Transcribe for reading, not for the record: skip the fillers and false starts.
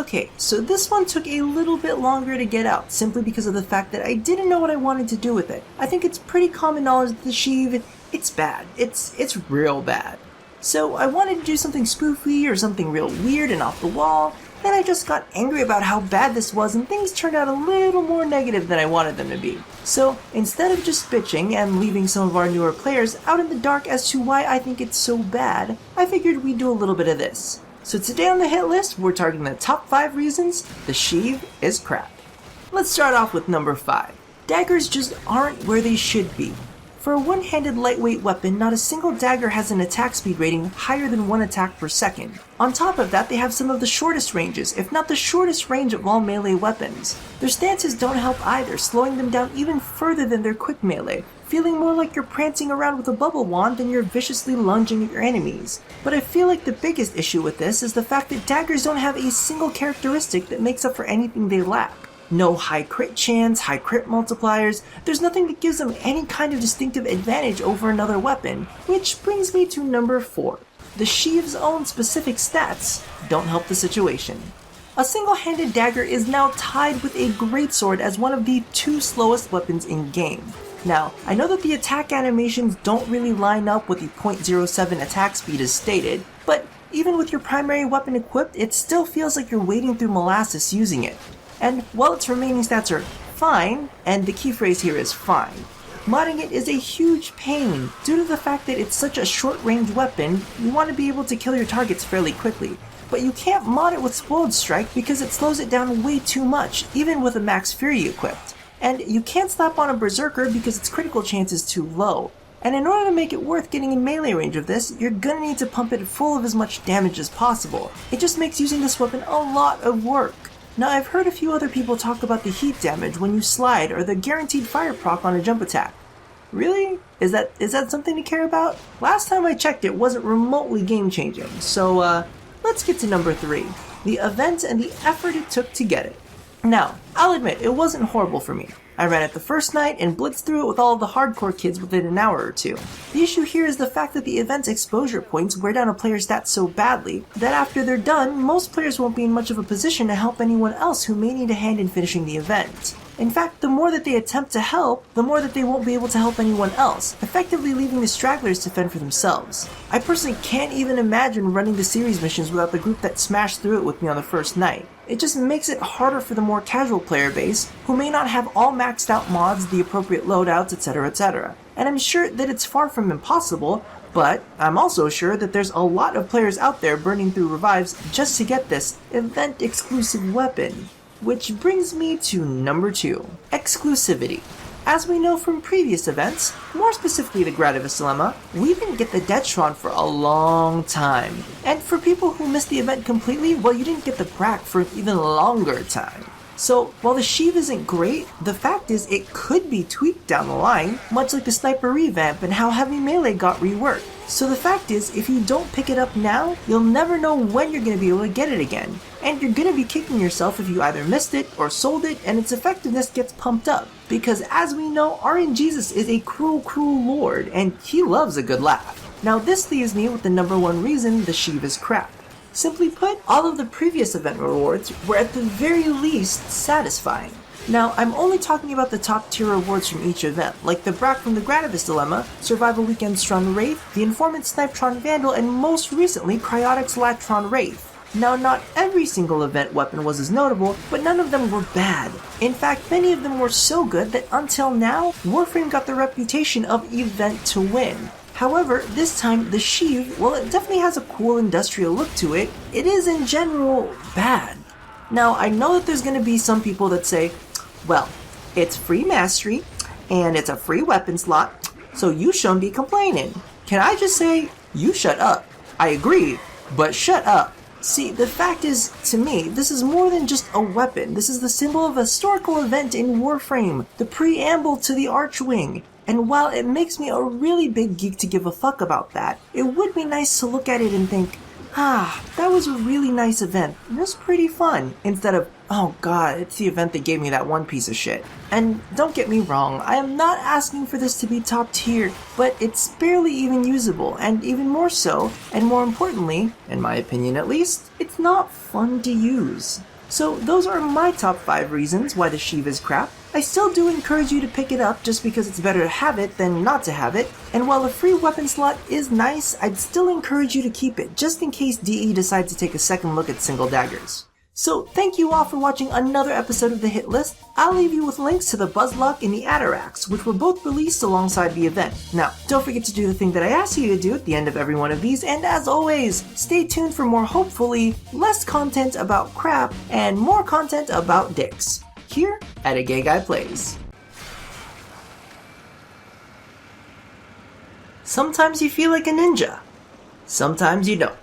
Okay, so this one took a little bit longer to get out, simply because of the fact that I didn't know what I wanted to do with it. I think it's pretty common knowledge that the Sheave, it's bad. It's real bad. So I wanted to do something spoofy or something real weird and off the wall. Then I just got angry about how bad this was, and things turned out a little more negative than I wanted them to be. So instead of just bitching and leaving some of our newer players out in the dark as to why I think it's so bad, I figured we'd do a little bit of this. So today on the hit list, we're targeting the top 5 reasons the Sheave is crap. Let's start off with number 5. Daggers just aren't where they should be. For a one-handed lightweight weapon, not a single dagger has an attack speed rating higher than 1 attack per second. On top of that, they have some of the shortest ranges, if not the shortest range of all melee weapons. Their stances don't help either, slowing them down even further than their quick melee, feeling more like you're prancing around with a bubble wand than you're viciously lunging at your enemies. But I feel like the biggest issue with this is the fact that daggers don't have a single characteristic that makes up for anything they lack. No high crit chance, high crit multipliers, there's nothing that gives them any kind of distinctive advantage over another weapon, which brings me to number 4. The Sheave's own specific stats don't help the situation. A single-handed dagger is now tied with a greatsword as one of the 2 slowest weapons in game. Now, I know that the attack animations don't really line up with the 0.07 attack speed as stated, but even with your primary weapon equipped, it still feels like you're wading through molasses using it. And while its remaining stats are fine, and the key phrase here is fine, modding it is a huge pain. Due to the fact that it's such a short-range weapon, you want to be able to kill your targets fairly quickly. But you can't mod it with Spoiled Strike because it slows it down way too much, even with a Max Fury equipped. And you can't slap on a Berserker because its critical chance is too low. And in order to make it worth getting in melee range of this, you're gonna need to pump it full of as much damage as possible. It just makes using this weapon a lot of work. Now, I've heard a few other people talk about the heat damage when you slide or the guaranteed fire proc on a jump attack. Really? Is that something to care about? Last time I checked, it wasn't remotely game-changing. So, let's get to number 3. The event and the effort it took to get it. Now, I'll admit, it wasn't horrible for me. I ran it the first night and blitzed through it with all of the hardcore kids within an hour or two. The issue here is the fact that the event's exposure points wear down a player's stats so badly that after they're done, most players won't be in much of a position to help anyone else who may need a hand in finishing the event. In fact, the more that they attempt to help, the more that they won't be able to help anyone else, effectively leaving the stragglers to fend for themselves. I personally can't even imagine running the series missions without the group that smashed through it with me on the first night. It just makes it harder for the more casual player base, who may not have all maxed out mods, the appropriate loadouts, etc, etc. And I'm sure that it's far from impossible, but I'm also sure that there's a lot of players out there burning through revives just to get this event-exclusive weapon. Which brings me to number 2, Exclusivity. As we know from previous events, more specifically the Gradivis Dilemma, we didn't get the Detron for a long time. And for people who missed the event completely, well, you didn't get the Brack for an even longer time. So, while the Sheave isn't great, the fact is it could be tweaked down the line, much like the Sniper revamp and how Heavy Melee got reworked. So the fact is, if you don't pick it up now, you'll never know when you're going to be able to get it again. And you're going to be kicking yourself if you either missed it or sold it and its effectiveness gets pumped up. Because as we know, RNGesus is a cruel lord and he loves a good laugh. Now this leaves me with the number 1 reason the Sheave is crap. Simply put, all of the previous event rewards were at the very least satisfying. Now, I'm only talking about the top tier rewards from each event, like the Brack from the Gradivis Dilemma, Survival Weekend Strun Wraith, the Informant Snipetron Vandal, and most recently, Cryotic's Latron Wraith. Now, not every single event weapon was as notable, but none of them were bad. In fact, many of them were so good that until now, Warframe got the reputation of event to win. However, this time, the Sheave, while it definitely has a cool industrial look to it, it is in general bad. Now, I know that there's going to be some people that say, well, it's free mastery, and it's a free weapon slot, so you shouldn't be complaining. Can I just say, you shut up? I agree, but shut up. See, the fact is, to me, this is more than just a weapon. This is the symbol of a historical event in Warframe, the preamble to the Archwing. And while it makes me a really big geek to give a fuck about that, it would be nice to look at it and think, that was a really nice event. It was pretty fun. Instead of, oh god, it's the event that gave me that one piece of shit. And don't get me wrong, I am not asking for this to be top tier, but it's barely even usable, and even more so, and more importantly, in my opinion at least, it's not fun to use. So those are my top 5 reasons why the Sheave is crap. I still do encourage you to pick it up just because it's better to have it than not to have it, and while a free weapon slot is nice, I'd still encourage you to keep it just in case DE decides to take a second look at single daggers. So thank you all for watching another episode of The Hit List. I'll leave you with links to the Buzzlock and the Atarax, which were both released alongside the event. Now, don't forget to do the thing that I asked you to do at the end of every one of these, and as always, stay tuned for more, hopefully, less content about crap and more content about dicks, here at A Gay Guy Plays. Sometimes you feel like a ninja, sometimes you don't.